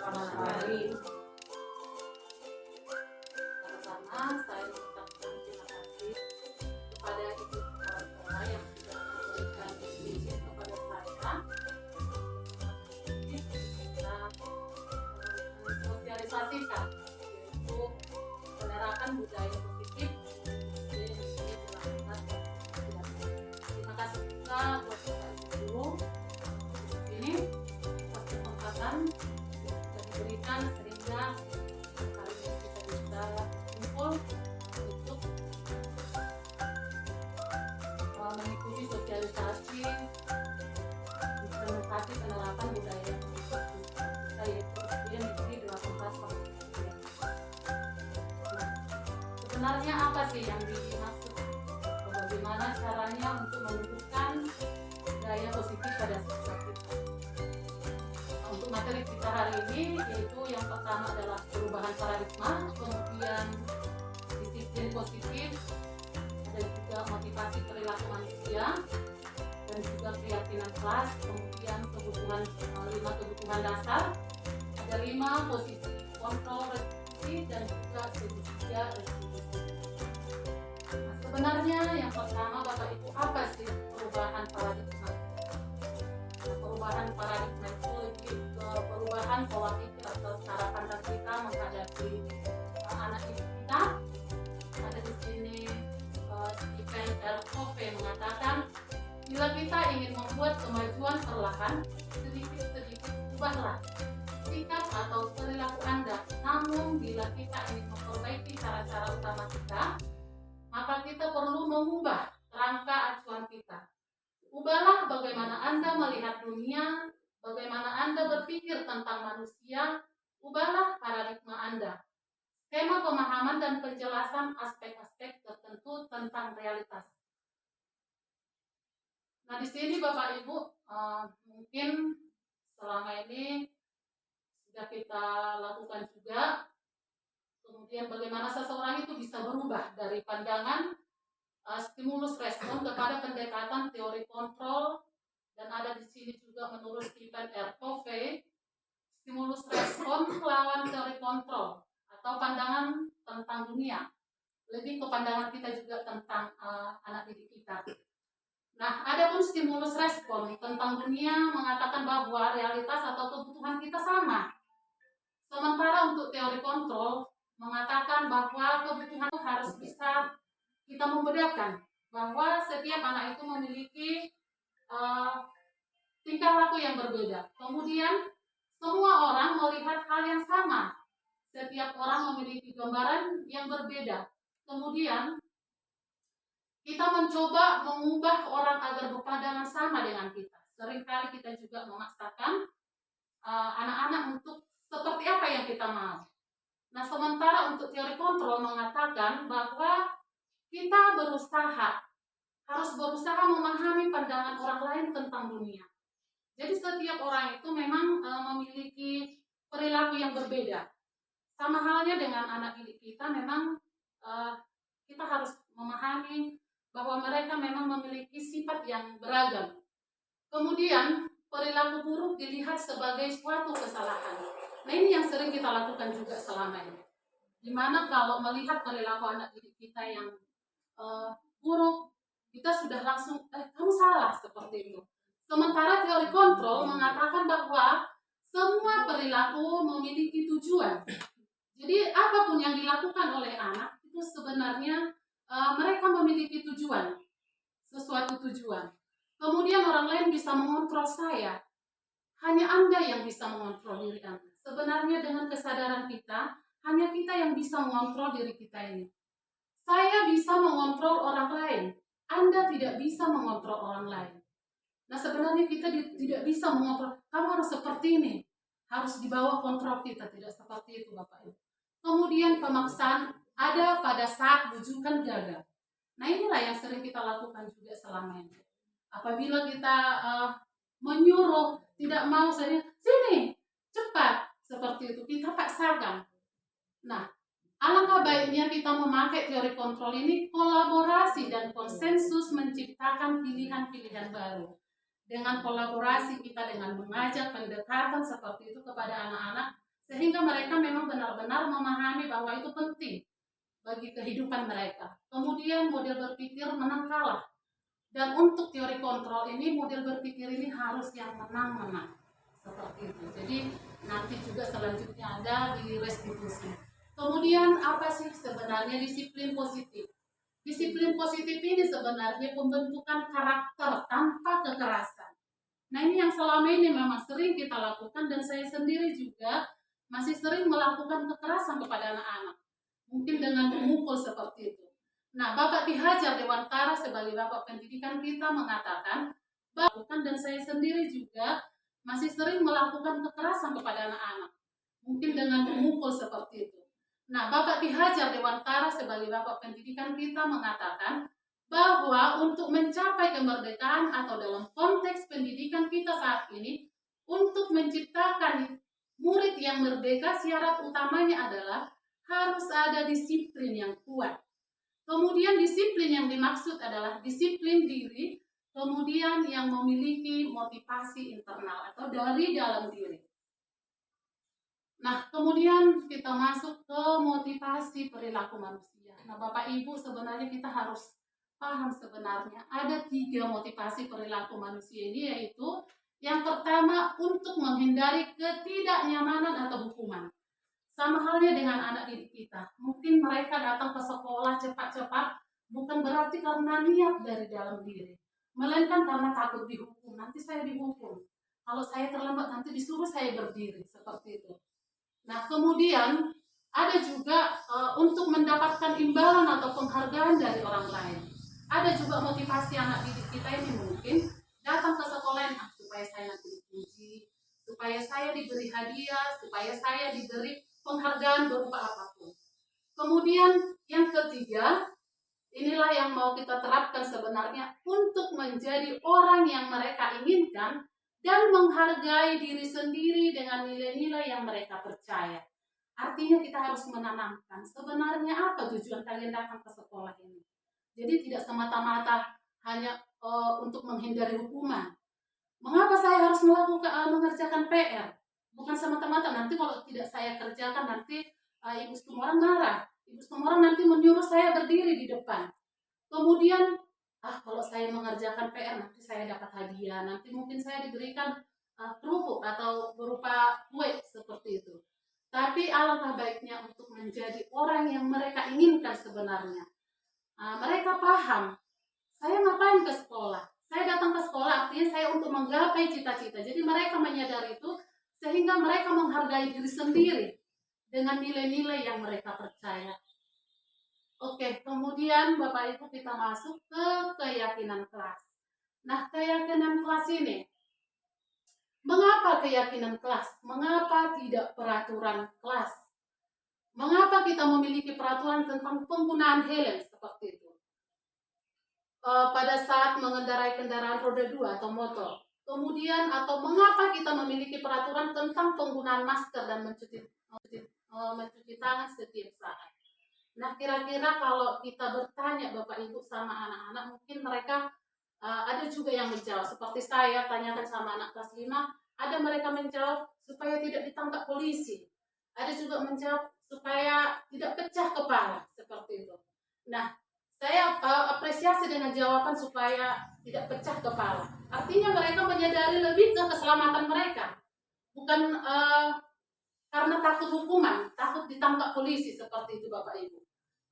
Selamat hari. Pertama, saya mengucapkan terima kasih kepada ibu kepala sekolah yang sudah memberikan izin kepada saya bisa mensosialisasikan yaitu penerapan budaya positif di dilakukan. Terima kasih juga buat Bapak Ibu guru ini atas kesempatan yang diberikan sehingga hari ini kita bisa kumpul untuk mengikuti sosialisasi implementasi penerapan budaya positif kita yaitu SDN Negeri 18 Kabupaten. Nah, sebenarnya apa sih yang dimaksud? Bagaimana caranya untuk menumbuhkan budaya positif pada siswa kita? Untuk materi kita hari ini yaitu yang pertama adalah perubahan paradigma, kemudian disiplin positif, ada juga motivasi perilaku manusia, dan juga keyakinan kelas, kemudian kebutuhan 5 kebutuhan dasar, ada 5 posisi kontrol restitusi dan juga segitiga restitusi. Nah, sebenarnya yang pertama Bapak Ibu, apa sih perubahan paradigma? Nah, perubahan paradigma itu lebih ke perubahan pola pikir atau cara pandang kita menghadapi anak didik kita. Ada di sini Stephen R. Covey mengatakan, bila kita ingin membuat kemajuan perlahan, sedikit-sedikit ubahlah sikap atau perilaku Anda. Namun bila kita ingin memperbaiki cara-cara utama kita, maka kita perlu mengubah kerangka acuan kita. Ubahlah bagaimana Anda melihat dunia, bagaimana Anda berpikir tentang manusia, ubahlah paradigma Anda. Skema pemahaman dan penjelasan aspek-aspek tertentu tentang realitas. Nah, di sini Bapak Ibu, mungkin selama ini sudah kita lakukan juga. Kemudian bagaimana seseorang itu bisa berubah dari pandangan stimulus respon kepada pendekatan teori kontrol, dan ada di sini juga menurut Stephen R. Covey, stimulus respon melawan teori kontrol atau pandangan tentang dunia, lebih ke pandangan kita juga tentang anak didik kita. Nah, ada pun stimulus respon tentang dunia mengatakan bahwa realitas atau kebutuhan kita sama. Sementara untuk teori kontrol mengatakan bahwa kebutuhan itu harus bisa kita membedakan bahwa setiap anak itu memiliki tingkah laku yang berbeda. Kemudian semua orang melihat hal yang sama. Setiap orang memiliki gambaran yang berbeda. Kemudian kita mencoba mengubah orang agar berpandangan sama dengan kita. Seringkali kita juga memaksakan anak-anak untuk seperti apa yang kita mau. Nah, sementara untuk teori kontrol mengatakan bahwa kita harus berusaha memahami pandangan orang lain tentang dunia. Jadi setiap orang itu memang memiliki perilaku yang berbeda. Sama halnya dengan anak didik kita, memang kita harus memahami bahwa mereka memang memiliki sifat yang beragam. Kemudian perilaku buruk dilihat sebagai suatu kesalahan. Nah, ini yang sering kita lakukan juga selama ini. Dimana kalau melihat perilaku anak didik kita yang buruk, kita sudah langsung, kamu salah, seperti itu. Sementara teori kontrol mengatakan bahwa semua perilaku memiliki tujuan. Jadi apapun yang dilakukan oleh anak itu sebenarnya mereka memiliki tujuan, sesuatu tujuan. Kemudian orang lain bisa mengontrol saya. Hanya Anda yang bisa mengontrol diri Anda. Sebenarnya dengan kesadaran kita, hanya kita yang bisa mengontrol diri kita ini. Saya bisa mengontrol orang lain. Anda tidak bisa mengontrol orang lain. Nah, sebenarnya kita tidak bisa mengontrol. Kamu harus seperti ini. Harus di bawah kontrol kita. Tidak seperti itu, Bapak Ibu. Kemudian pemaksaan ada pada saat bujukan gagal. Nah, inilah yang sering kita lakukan juga selama ini. Apabila kita menyuruh, tidak mau saya, sini, cepat, seperti itu, kita paksakan. Nah, alangkah baiknya kita memakai teori kontrol ini, kolaborasi dan konsensus menciptakan pilihan-pilihan baru. Dengan kolaborasi kita dengan mengajak pendekatan seperti itu kepada anak-anak, sehingga mereka memang benar-benar memahami bahwa itu penting bagi kehidupan mereka. Kemudian model berpikir menang kalah. Dan untuk teori kontrol ini, model berpikir ini harus yang menang-menang. Seperti itu. Jadi nanti juga selanjutnya ada di restitusi. Kemudian apa sih sebenarnya disiplin positif? Disiplin positif ini sebenarnya pembentukan karakter tanpa kekerasan. Nah, ini yang selama ini memang sering kita lakukan, dan saya sendiri juga masih sering melakukan kekerasan kepada anak-anak. Mungkin dengan memukul seperti itu. Nah, Bapak Ki Hajar Dewantara sebagai Bapak Pendidikan kita mengatakan, dan saya sendiri juga masih sering melakukan kekerasan kepada anak-anak. Mungkin dengan memukul seperti itu. Nah, Bapak Ki Hajar Dewantara sebagai Bapak Pendidikan kita mengatakan bahwa untuk mencapai kemerdekaan atau dalam konteks pendidikan kita saat ini, untuk menciptakan murid yang merdeka, syarat utamanya adalah harus ada disiplin yang kuat. Kemudian disiplin yang dimaksud adalah disiplin diri, kemudian yang memiliki motivasi internal atau dari dalam diri. Nah, kemudian kita masuk ke motivasi perilaku manusia. Nah, Bapak Ibu, sebenarnya kita harus paham sebenarnya ada 3 motivasi perilaku manusia ini, yaitu yang pertama untuk menghindari ketidaknyamanan atau hukuman. Sama halnya dengan anak didik kita. Mungkin mereka datang ke sekolah cepat-cepat bukan berarti karena niat dari dalam diri, melainkan karena takut dihukum. Nanti saya dihukum. Kalau saya terlambat nanti disuruh saya berdiri, seperti itu. Nah, kemudian ada juga untuk mendapatkan imbalan atau penghargaan dari orang lain. Ada juga motivasi anak didik kita ini mungkin datang ke sekolah supaya saya nanti dipuji, supaya saya diberi hadiah, supaya saya diberi penghargaan berupa apapun. Kemudian yang ketiga, inilah yang mau kita terapkan sebenarnya untuk menjadi orang yang mereka inginkan dan menghargai diri sendiri dengan nilai-nilai yang mereka percaya. Artinya kita harus menanamkan sebenarnya apa tujuan kalian datang ke sekolah ini. Jadi tidak semata-mata hanya untuk menghindari hukuman. Mengapa saya harus mengerjakan PR? Bukan semata-mata nanti kalau tidak saya kerjakan nanti ibu setemorang marah. Ibu setemorang nanti menyuruh saya berdiri di depan. Kemudian kalau saya mengerjakan PR nanti saya dapat hadiah, nanti mungkin saya diberikan kerupuk atau berupa kue, seperti itu. Tapi alangkah baiknya untuk menjadi orang yang mereka inginkan sebenarnya. Mereka paham, saya ngapain ke sekolah? Saya datang ke sekolah artinya saya untuk menggapai cita-cita. Jadi mereka menyadari itu sehingga mereka menghargai diri sendiri dengan nilai-nilai yang mereka percaya. Oke, kemudian Bapak Ibu kita masuk ke keyakinan kelas. Nah, keyakinan kelas ini, mengapa keyakinan kelas? Mengapa tidak peraturan kelas? Mengapa kita memiliki peraturan tentang penggunaan helm seperti itu? Pada saat mengendarai kendaraan roda 2 atau motor. Kemudian, atau mengapa kita memiliki peraturan tentang penggunaan masker dan mencuci tangan setiap saat? Nah, kira-kira kalau kita bertanya Bapak Ibu sama anak-anak, mungkin mereka ada juga yang menjawab. Seperti saya tanyakan sama anak kelas 5, ada mereka menjawab supaya tidak ditangkap polisi. Ada juga menjawab supaya tidak pecah kepala, seperti itu. Nah, saya apresiasi dengan jawaban supaya tidak pecah kepala. Artinya mereka menyadari lebih ke keselamatan mereka. Bukan karena takut hukuman, takut ditangkap polisi, seperti itu Bapak Ibu.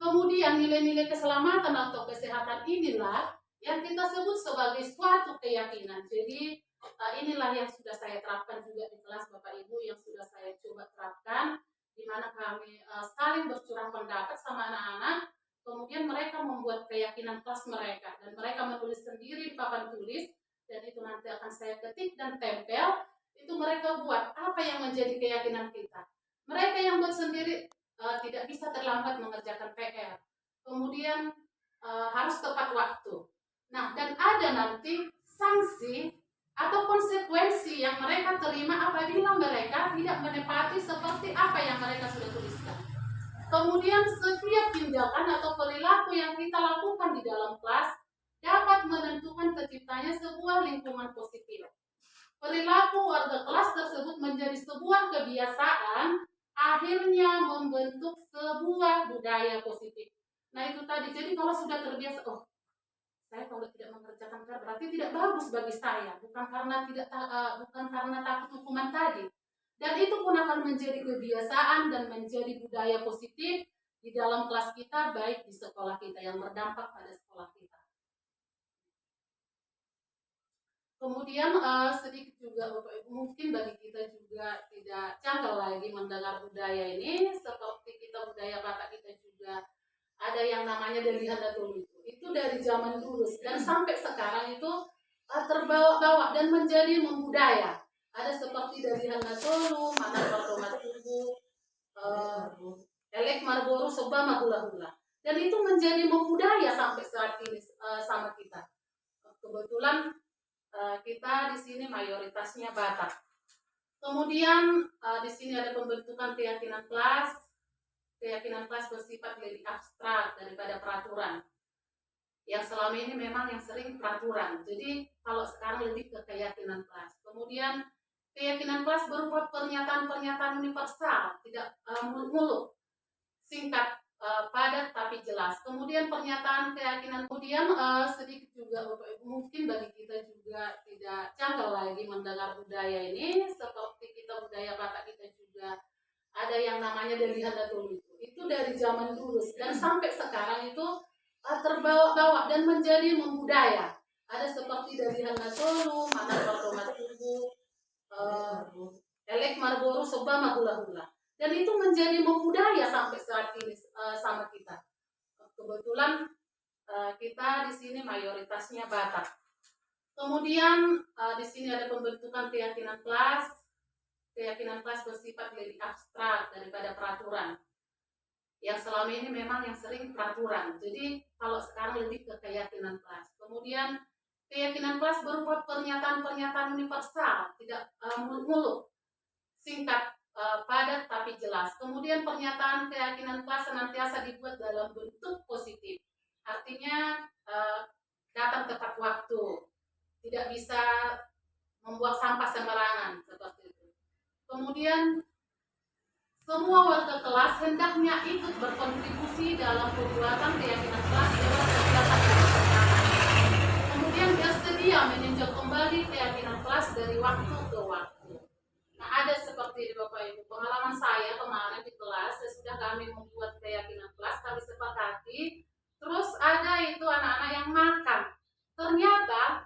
Kemudian nilai-nilai keselamatan atau kesehatan inilah yang kita sebut sebagai suatu keyakinan. Jadi inilah yang sudah saya terapkan juga di kelas Bapak Ibu, yang sudah saya coba terapkan, di mana kami saling bercurah pendapat sama anak-anak. Kemudian mereka membuat keyakinan kelas mereka dan mereka menulis sendiri di papan tulis, dan itu nanti akan saya ketik dan tempel. Itu mereka buat apa yang menjadi keyakinan kita. Mereka yang buat sendiri tidak bisa terlambat mengerjakan PR. Kemudian harus tepat waktu. Nah, dan ada nanti sanksi atau konsekuensi yang mereka terima apabila mereka tidak menepati seperti apa yang mereka sudah tuliskan. Kemudian setiap tindakan atau perilaku yang kita lakukan di dalam kelas dapat menentukan terciptanya sebuah lingkungan positif. Perilaku warga kelas tersebut menjadi sebuah kebiasaan, akhirnya membentuk sebuah budaya positif. Nah itu tadi, jadi kalau sudah terbiasa, oh saya kalau tidak mengerjakan PR berarti tidak bagus bagi saya, bukan karena takut hukuman tadi. Dan itu pun akan menjadi kebiasaan dan menjadi budaya positif di dalam kelas kita, baik di sekolah kita, yang berdampak pada sekolah kita. Kemudian sedikit juga Bapak Ibu, mungkin bagi kita juga tidak janggal lagi mendengar budaya ini, seperti kita budaya Batak kita juga ada yang namanya dari Handatono itu dari zaman dulu dan sampai sekarang itu terbawa-bawa dan menjadi membudaya. Ada seperti dari Handatono, Mana Pardomat Tugu, Elek Marboru, Sobama Hula-Hula. Dan itu menjadi membudaya sampai saat ini sama kita. Kebetulan kita di sini mayoritasnya Batak. Kemudian di sini ada pembentukan keyakinan kelas. Keyakinan kelas bersifat lebih abstrak daripada peraturan. Yang selama ini memang yang sering peraturan. Jadi kalau sekarang lebih ke keyakinan kelas. Kemudian keyakinan kelas berupa pernyataan-pernyataan universal, tidak muluk-muluk, singkat, padat tapi jelas. Kemudian pernyataan keyakinan, kemudian sedikit juga Bapak Ibu, mungkin bagi kita juga tidak janggal lagi mendengar budaya ini, seperti kita budaya Batak kita juga ada yang namanya dari Handatono itu dari zaman dulu dan sampai sekarang itu terbawa-bawa dan menjadi membudaya. Ada seperti dari Handatono, Mana Pardomat Tugu, Elek Marboru, Sobama Hula-Hula. Dan itu menjadi membudaya sampai saat ini sama kita. Kebetulan kita di sini mayoritasnya Batak. Kemudian di sini ada pembentukan keyakinan kelas. Keyakinan kelas bersifat lebih abstrak daripada peraturan. Yang selama ini memang yang sering peraturan. Jadi kalau sekarang lebih ke keyakinan kelas. Kemudian keyakinan kelas berupa pernyataan-pernyataan universal, tidak muluk-muluk, singkat, padat tapi jelas. Kemudian pernyataan keyakinan kelas senantiasa dibuat dalam bentuk positif. Artinya datang tepat waktu, tidak bisa membuang sampah sembarangan seperti itu. Kemudian semua warga kelas hendaknya ikut berkontribusi dalam pembuatan keyakinan kelas lewat kegiatan bersama. Kemudian bersedia meninjau kembali keyakinan kelas dari waktu ke waktu. Nah ada seperti di Bapak Ibu, pengalaman saya kemarin di kelas, sesudah kami membuat keyakinan kelas, kami sepakati, terus ada itu anak-anak yang makan. Ternyata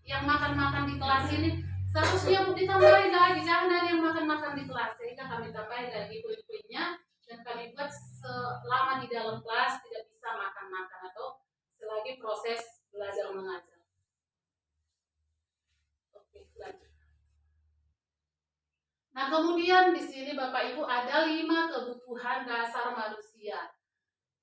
yang makan-makan di kelas ini seharusnya ditambahin lagi, jangan ada yang makan-makan di kelas, sehingga kami tambahin lagi poin-poinnya dan kami buat selama di dalam kelas tidak bisa makan-makan atau selagi proses belajar mengajar. Oke, lanjut. Nah kemudian di sini Bapak Ibu ada 5 kebutuhan dasar manusia.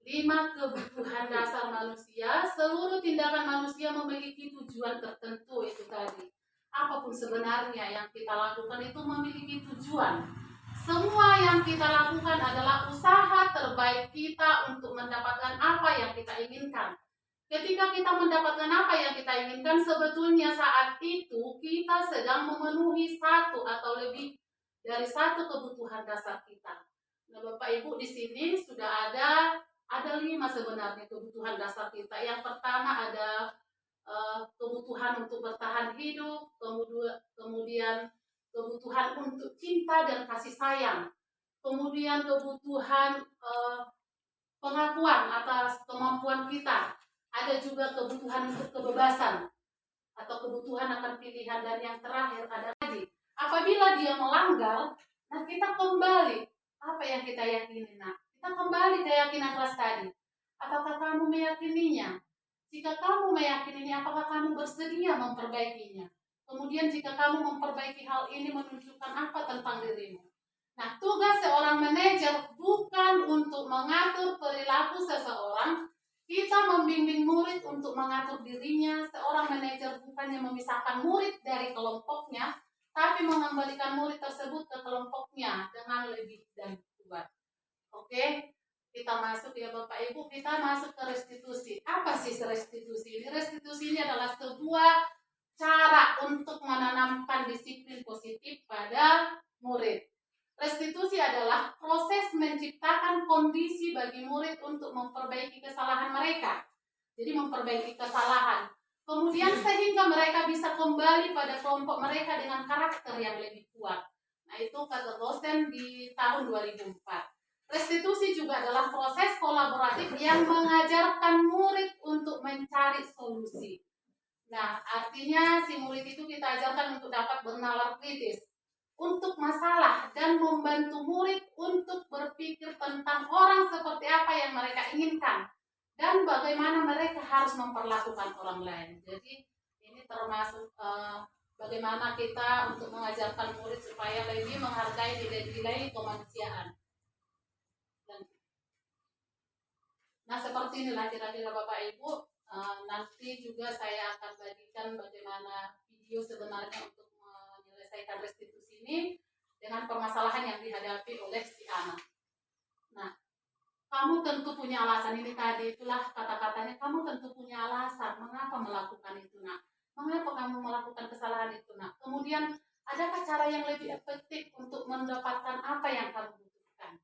5 kebutuhan dasar manusia, seluruh tindakan manusia memiliki tujuan tertentu itu tadi. Apapun sebenarnya yang kita lakukan itu memiliki tujuan. Semua yang kita lakukan adalah usaha terbaik kita untuk mendapatkan apa yang kita inginkan. Ketika kita mendapatkan apa yang kita inginkan, sebetulnya saat itu kita sedang memenuhi satu atau lebih dari satu kebutuhan dasar kita. Nah, Bapak Ibu di sini sudah ada 5 sebenarnya kebutuhan dasar kita. Yang pertama ada kebutuhan untuk bertahan hidup, kemudian kebutuhan untuk cinta dan kasih sayang, kemudian kebutuhan pengakuan atas kemampuan kita, ada juga kebutuhan untuk kebebasan atau kebutuhan akan pilihan, dan yang terakhir ada lagi apabila dia melanggar, nah kita kembali apa yang kita yakini. Nah kita kembali ke keyakinan kelas tadi, apakah kamu meyakininya? Jika kamu meyakininya, apakah kamu bersedia memperbaikinya? Kemudian jika kamu memperbaiki hal ini, menunjukkan apa tentang dirimu? Nah, tugas seorang manajer bukan untuk mengatur perilaku seseorang. Kita membimbing murid untuk mengatur dirinya. Seorang manajer bukannya memisahkan murid dari kelompoknya, tapi mengembalikan murid tersebut ke kelompoknya dengan lebih dan kuat. Oke? Kita masuk ya Bapak Ibu, kita masuk ke restitusi. Apa sih restitusi ini? Restitusi ini adalah sebuah cara untuk menanam disiplin positif pada murid. Restitusi adalah proses menciptakan kondisi bagi murid untuk memperbaiki kesalahan mereka. Jadi memperbaiki kesalahan. Kemudian sehingga mereka bisa kembali pada kelompok mereka dengan karakter yang lebih kuat. Nah, itu kata dosen di tahun 2004. Restitusi juga adalah proses kolaboratif yang mengajarkan murid untuk mencari solusi. Nah, artinya si murid itu kita ajarkan untuk dapat bernalar kritis untuk masalah dan membantu murid untuk berpikir tentang orang seperti apa yang mereka inginkan dan bagaimana mereka harus memperlakukan orang lain. Jadi ini termasuk bagaimana kita untuk mengajarkan murid supaya lebih menghargai nilai-nilai kemanusiaan. Nah, seperti inilah kira-kira Bapak Ibu. Nanti juga saya akan bagikan bagaimana video sebenarnya untuk menyelesaikan restitusi ini dengan permasalahan yang dihadapi oleh si anak. Nah, kamu tentu punya alasan, ini tadi itulah kata-katanya, kamu tentu punya alasan mengapa melakukan itu, nak. Mengapa kamu melakukan kesalahan itu, nak? Kemudian, adakah cara yang lebih efektif untuk mendapatkan apa yang kamu butuhkan?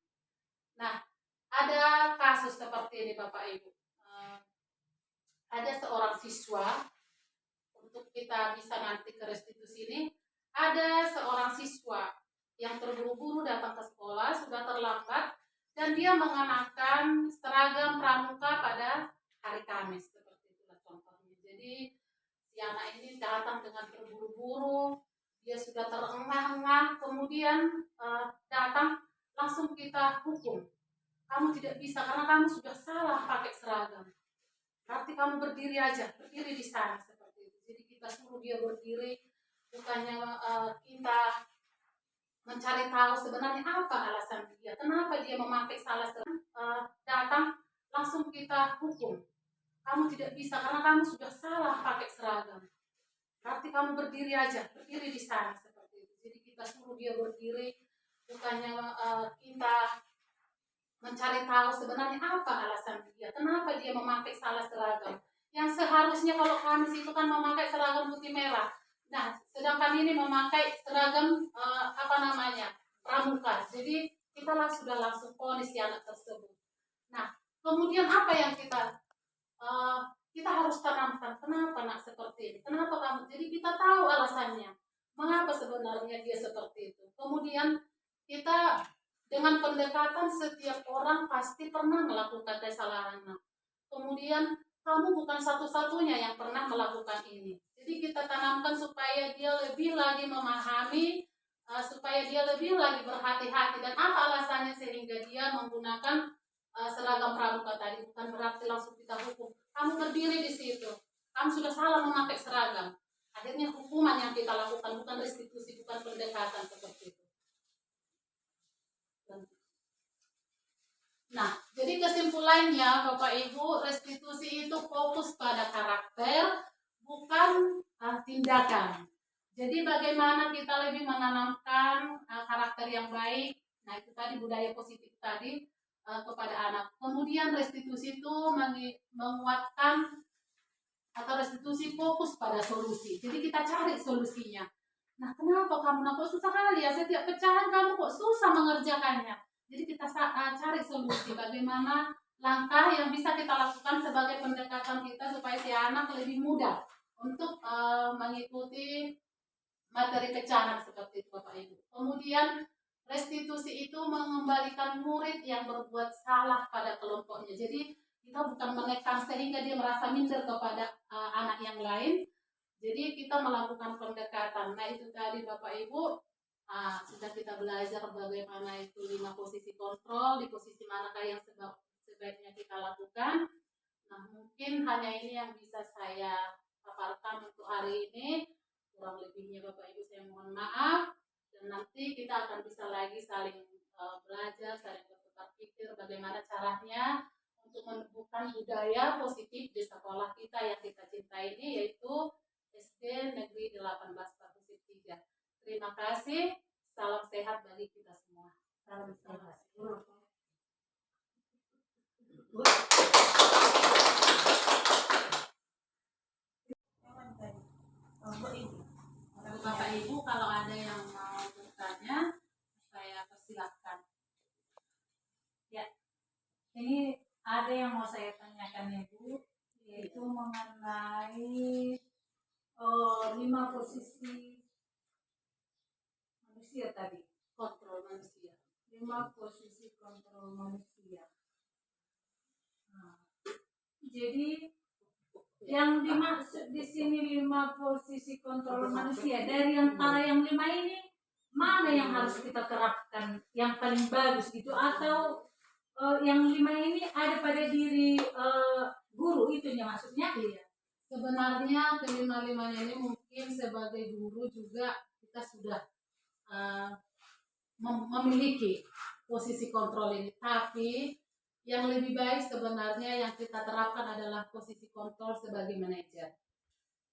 Nah, ada kasus seperti ini Bapak Ibu. Ada seorang siswa, untuk kita bisa nanti ke restitusi ini, ada seorang siswa yang terburu-buru datang ke sekolah, sudah terlambat, dan dia mengenakan seragam pramuka pada hari Kamis, seperti itulah contohnya. Jadi si anak ini datang dengan terburu-buru, dia sudah terengah-engah, kemudian datang, langsung kita hukum. Kamu tidak bisa karena kamu sudah salah pakai seragam. Berarti kamu berdiri aja, berdiri di sana seperti itu. Jadi kita suruh dia berdiri, bukannya kita mencari tahu sebenarnya apa alasan dia, kenapa dia memakai salah seragam. Datang langsung kita hukum. Kamu tidak bisa karena kamu sudah salah pakai seragam. Berarti kamu berdiri aja, berdiri di sana seperti itu. Jadi kita suruh dia berdiri, bukannya kita mencari tahu sebenarnya apa alasan dia, kenapa dia memakai salah seragam. Yang seharusnya kalau Kamis itu kan memakai seragam putih merah. Nah, sedangkan ini memakai seragam pramuka. Jadi kita sudah langsung vonis si anak tersebut. Nah, kemudian apa yang kita harus tanamkan? Kenapa nak seperti ini? Kenapa kamu? Jadi kita tahu alasannya. Mengapa sebenarnya dia seperti itu? Kemudian kita dengan pendekatan setiap orang pasti pernah melakukan kesalahan. Kemudian kamu bukan satu-satunya yang pernah melakukan ini. Jadi kita tanamkan supaya dia lebih lagi memahami, supaya dia lebih lagi berhati-hati. Dan apa alasannya sehingga dia menggunakan seragam pramuka tadi? Bukan berarti langsung kita hukum. Kamu berdiri di situ, kamu sudah salah memakai seragam. Akhirnya hukuman yang kita lakukan, bukan restitusi, bukan pendekatan seperti itu. Nah, jadi kesimpulannya Bapak Ibu, restitusi itu fokus pada karakter, bukan tindakan. Jadi bagaimana kita lebih menanamkan karakter yang baik, nah itu tadi budaya positif tadi kepada anak. Kemudian restitusi itu menguatkan atau restitusi fokus pada solusi. Jadi kita cari solusinya. Nah, kenapa kamu kok susah kali ya? Setiap pecahan kamu kok susah mengerjakannya. Jadi kita cari solusi bagaimana langkah yang bisa kita lakukan sebagai pendekatan kita supaya si anak lebih mudah untuk mengikuti materi pecahan seperti itu Bapak Ibu. Kemudian restitusi itu mengembalikan murid yang berbuat salah pada kelompoknya. Jadi kita bukan menekan sehingga dia merasa minder kepada anak yang lain. Jadi kita melakukan pendekatan. Nah itu tadi Bapak Ibu. Sudah kita belajar bagaimana itu 5 posisi kontrol, di posisi manakah yang sebaiknya kita lakukan. Nah mungkin hanya ini yang bisa saya paparkan untuk hari ini. Kurang lebihnya Bapak Ibu saya mohon maaf. Dan nanti kita akan bisa lagi saling belajar, saling bertukar pikir bagaimana caranya untuk menumbuhkan budaya positif di sekolah kita yang kita cintai ini, yaitu SD Negeri 18 Pasir 3. Terima kasih. Salam sehat bagi kita semua. Salam sehat. Bapak Ibu, kalau menanyakannya Bu, yaitu mengenai 5 posisi manusia tadi. Kontrol manusia. 5 posisi kontrol manusia. Nah, jadi yang dimaksud di sini 5 posisi kontrol manusia, dari antara yang 5 ini mana yang harus kita terapkan yang paling bagus gitu, atau yang 5 ini ada pada diri guru itunya maksudnya? Iya. Sebenarnya kelima-limanya ini mungkin sebagai guru juga kita sudah memiliki posisi kontrol ini, tapi yang lebih baik sebenarnya yang kita terapkan adalah posisi kontrol sebagai manajer.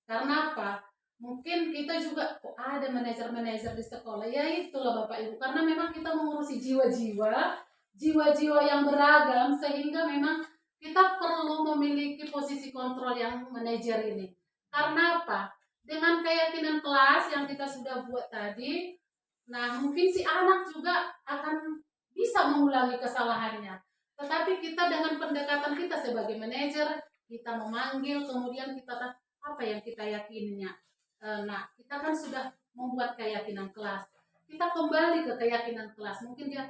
Karena apa? Mungkin kita juga ada manajer-manajer di sekolah, ya itulah Bapak Ibu, karena memang kita mengurusi jiwa-jiwa yang beragam, sehingga memang kita perlu memiliki posisi kontrol yang manajer ini. Karena apa? Dengan keyakinan kelas yang kita sudah buat tadi, nah mungkin si anak juga akan bisa mengulangi kesalahannya. Tetapi kita dengan pendekatan kita sebagai manajer, kita memanggil, kemudian kita apa yang kita yakininya. Nah, kita kan sudah membuat keyakinan kelas. Kita kembali ke keyakinan kelas. Mungkin dia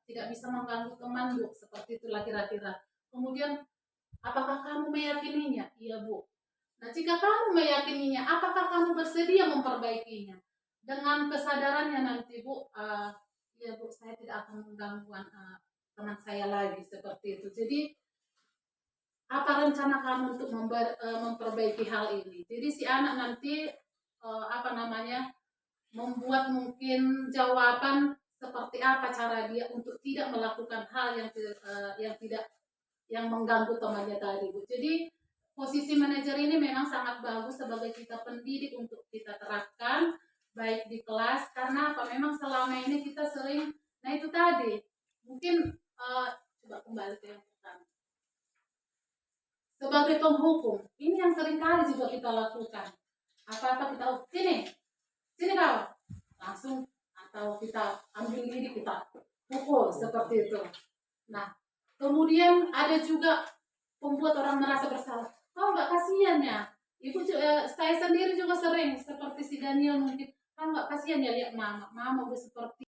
tidak bisa mengganggu teman, Bu, seperti itulah kira-kira. Kemudian, apakah kamu meyakininya? Iya, Bu. Nah, jika kamu meyakininya, apakah kamu bersedia memperbaikinya? Dengan kesadarannya nanti, Bu, ya Bu, saya tidak akan mengganggu teman saya lagi, seperti itu. Jadi, apa rencana kamu untuk memperbaiki hal ini? Jadi si anak nanti membuat mungkin jawaban seperti apa cara dia untuk tidak melakukan hal yang mengganggu temannya tadi, Bu. Jadi posisi manajer ini memang sangat bagus sebagai kita pendidik untuk kita terapkan baik di kelas, karena apa? Memang selama ini kita sering, nah itu tadi mungkin coba kembali ke yang pertama. Sebagai penghukum, ini yang seringkali juga kita lakukan. Apa-apa kita, sini kau, langsung, atau kita ambil diri kita pukul seperti itu. Nah, kemudian ada juga membuat orang merasa bersalah. Kau nggak kasihan ya? Ibu, saya sendiri juga sering seperti si Daniel mungkin. Kau nggak kasihan ya lihat mama udah seperti